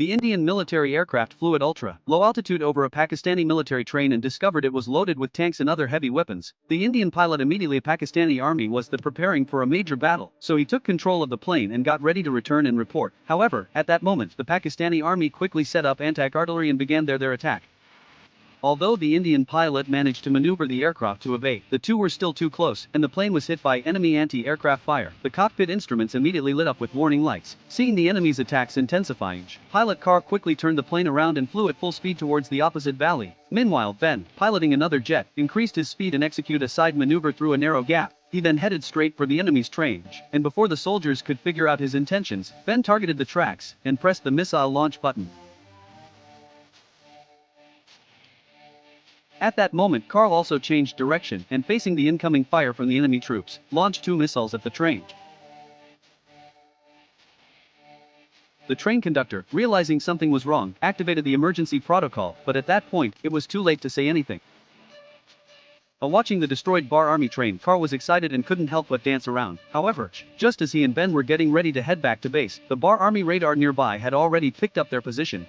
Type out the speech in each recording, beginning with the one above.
The Indian military aircraft flew at ultra-low altitude over a Pakistani military train and discovered it was loaded with tanks and other heavy weapons. The Indian pilot immediately Pakistani army was preparing for a major battle, so he took control of the plane and got ready to return and report. However, at that moment, the Pakistani army quickly set up anti-artillery and began their attack. Although the Indian pilot managed to maneuver the aircraft to evade, the two were still too close, and the plane was hit by enemy anti-aircraft fire. The cockpit instruments immediately lit up with warning lights. Seeing the enemy's attacks intensifying, pilot Carl quickly turned the plane around and flew at full speed towards the opposite valley. Meanwhile, Ben, piloting another jet, increased his speed and executed a side maneuver through a narrow gap. He then headed straight for the enemy's train, and before the soldiers could figure out his intentions, Ben targeted the tracks and pressed the missile launch button. At that moment, Carl also changed direction and, facing the incoming fire from the enemy troops, launched 2 missiles at the train. The train conductor, realizing something was wrong, activated the emergency protocol, but at that point, it was too late to say anything. While watching the destroyed Bar Army train, Carl was excited and couldn't help but dance around. However, just as he and Ben were getting ready to head back to base, the Bar Army radar nearby had already picked up their position.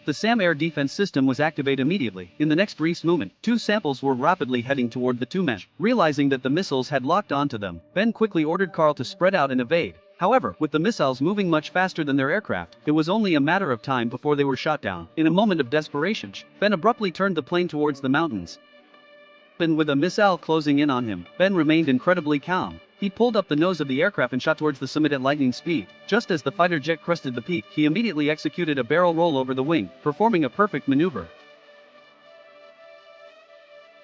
The SAM air defense system was activated immediately. In the next brief moment, 2 samples were rapidly heading toward the 2 men. Realizing that the missiles had locked onto them, Ben quickly ordered Carl to spread out and evade. However, with the missiles moving much faster than their aircraft, it was only a matter of time before they were shot down. In a moment of desperation, Ben abruptly turned the plane towards the mountains. And with a missile closing in on him, Ben remained incredibly calm. He pulled up the nose of the aircraft and shot towards the summit at lightning speed. Just as the fighter jet crested the peak, he immediately executed a barrel roll over the wing, performing a perfect maneuver.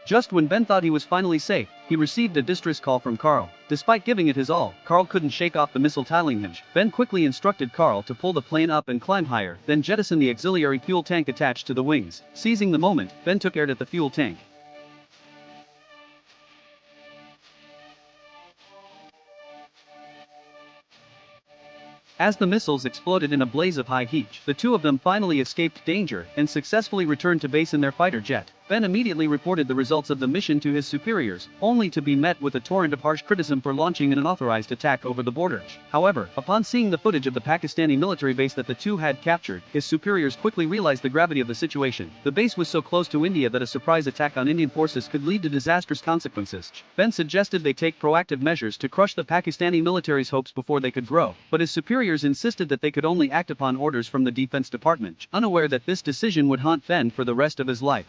Just when Ben thought he was finally safe, he received a distress call from Carl. Despite giving it his all, Carl couldn't shake off the missile tiling hinge. Ben quickly instructed Carl to pull the plane up and climb higher, then jettison the auxiliary fuel tank attached to the wings. Seizing the moment, Ben took air at the fuel tank. As the missiles exploded in a blaze of high heat, the 2 of them finally escaped danger and successfully returned to base in their fighter jet. Ben immediately reported the results of the mission to his superiors, only to be met with a torrent of harsh criticism for launching an unauthorized attack over the border. However, upon seeing the footage of the Pakistani military base that the 2 had captured, his superiors quickly realized the gravity of the situation. The base was so close to India that a surprise attack on Indian forces could lead to disastrous consequences. Ben suggested they take proactive measures to crush the Pakistani military's hopes before they could grow, but his superiors insisted that they could only act upon orders from the Defense Department, unaware that this decision would haunt Ben for the rest of his life.